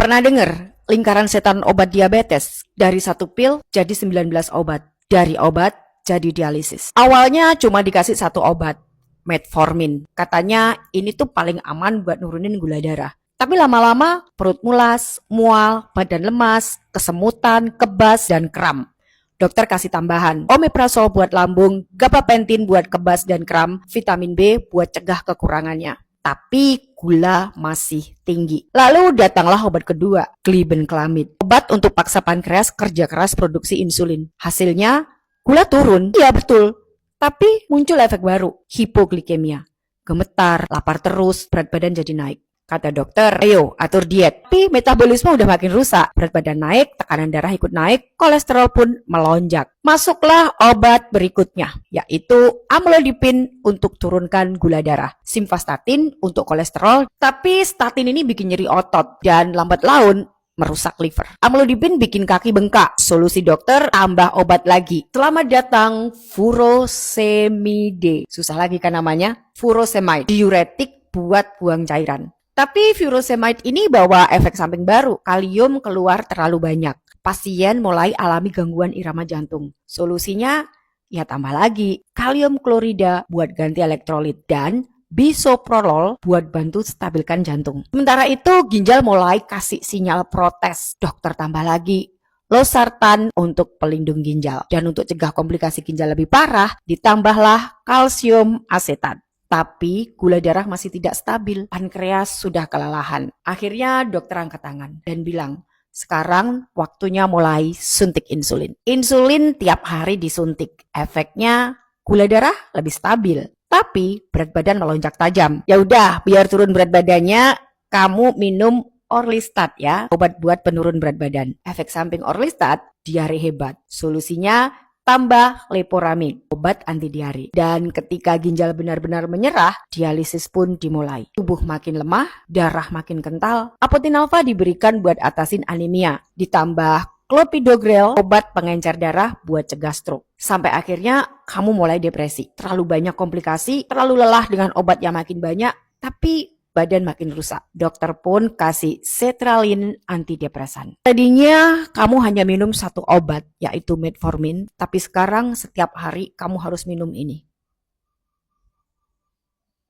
Pernah dengar lingkaran setan obat diabetes? Dari satu pil jadi 19 obat. Dari obat jadi dialisis. Awalnya cuma dikasih satu obat, metformin. Katanya ini tuh paling aman buat nurunin gula darah. Tapi lama-lama perut mulas, mual, badan lemas, kesemutan, kebas, dan kram. Dokter kasih tambahan, omeprazol buat lambung, gabapentin buat kebas dan kram, vitamin B buat cegah kekurangannya. Tapi gula masih tinggi. Lalu datanglah obat kedua, glibenclamid. Obat untuk paksa pankreas kerja keras produksi insulin. Hasilnya, gula turun. Iya betul. Tapi muncul efek baru, hipoglikemia. Gemetar, lapar terus, berat badan jadi naik. Kata dokter, ayo atur diet. Tapi metabolisme udah makin rusak. Berat badan naik, tekanan darah ikut naik, kolesterol pun melonjak. Masuklah obat berikutnya, yaitu amlodipin untuk turunkan gula darah. Simvastatin untuk kolesterol, tapi statin ini bikin nyeri otot dan lambat laun merusak liver. Amlodipin bikin kaki bengkak. Solusi dokter, tambah obat lagi. Selamat datang furosemide. Susah lagi kan namanya? Furosemide. Diuretik buat buang cairan. Tapi furosemide ini bawa efek samping baru. Kalium keluar terlalu banyak. Pasien mulai alami gangguan irama jantung. Solusinya, ya tambah lagi. Kalium klorida buat ganti elektrolit. Dan bisoprolol buat bantu stabilkan jantung. Sementara itu, ginjal mulai kasih sinyal protes. Dokter tambah lagi losartan untuk pelindung ginjal. Dan untuk cegah komplikasi ginjal lebih parah, ditambahlah kalsium asetat. Tapi gula darah masih tidak stabil, pankreas sudah kelelahan. Akhirnya dokter angkat tangan dan bilang, sekarang waktunya mulai suntik insulin. Insulin tiap hari disuntik, efeknya gula darah lebih stabil. Tapi berat badan melonjak tajam. Ya udah, biar turun berat badannya, kamu minum Orlistat ya, obat buat penurun berat badan. Efek samping Orlistat, diare hebat. Solusinya tambah leporamid, obat anti diare. Dan ketika ginjal benar-benar menyerah, dialisis pun dimulai. Tubuh makin lemah, darah makin kental. Apotin alfa diberikan buat atasin anemia. Ditambah clopidogrel, obat pengencer darah buat cegah stroke. Sampai akhirnya kamu mulai depresi. Terlalu banyak komplikasi, terlalu lelah dengan obat yang makin banyak, tapi badan makin rusak. Dokter pun kasih sertralin antidepresan. Tadinya kamu hanya minum satu obat, yaitu metformin, tapi sekarang setiap hari kamu harus minum ini.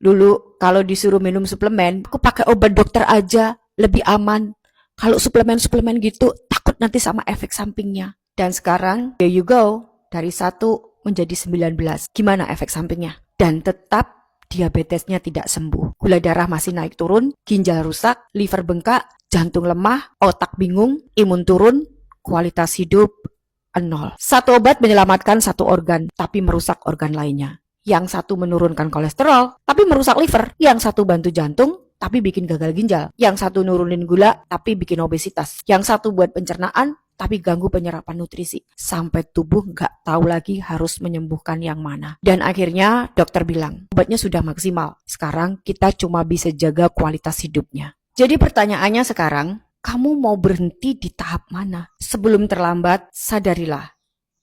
Dulu kalau disuruh minum suplemen, aku pakai obat dokter aja, lebih aman. Kalau suplemen-suplemen gitu, takut nanti sama efek sampingnya. Dan sekarang, there you go, dari 1 menjadi 19. Gimana efek sampingnya? Dan tetap diabetesnya tidak sembuh. Gula darah masih naik turun, ginjal rusak, liver bengkak, jantung lemah, otak bingung, imun turun, kualitas hidup 0. Satu obat menyelamatkan satu organ, tapi merusak organ lainnya. Yang satu menurunkan kolesterol, tapi merusak liver. Yang satu bantu jantung, tapi bikin gagal ginjal. Yang satu nurunin gula, tapi bikin obesitas. Yang satu buat pencernaan, tapi ganggu penyerapan nutrisi. Sampai tubuh nggak tahu lagi harus menyembuhkan yang mana. Dan akhirnya dokter bilang, obatnya sudah maksimal. Sekarang kita cuma bisa jaga kualitas hidupnya. Jadi pertanyaannya sekarang, kamu mau berhenti di tahap mana? Sebelum terlambat, sadarilah.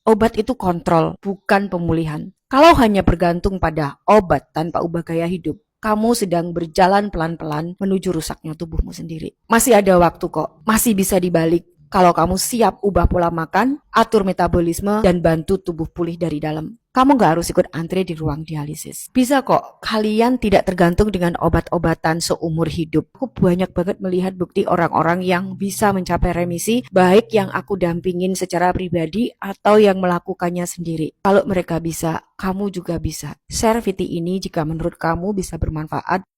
Obat itu kontrol, bukan pemulihan. Kalau hanya bergantung pada obat tanpa ubah gaya hidup, kamu sedang berjalan pelan-pelan menuju rusaknya tubuhmu sendiri. Masih ada waktu kok, masih bisa dibalik. Kalau kamu siap ubah pola makan, atur metabolisme, dan bantu tubuh pulih dari dalam. Kamu gak harus ikut antre di ruang dialisis. Bisa kok, kalian tidak tergantung dengan obat-obatan seumur hidup. Aku banyak banget melihat bukti orang-orang yang bisa mencapai remisi, baik yang aku dampingin secara pribadi atau yang melakukannya sendiri. Kalau mereka bisa, kamu juga bisa. Share video ini jika menurut kamu bisa bermanfaat.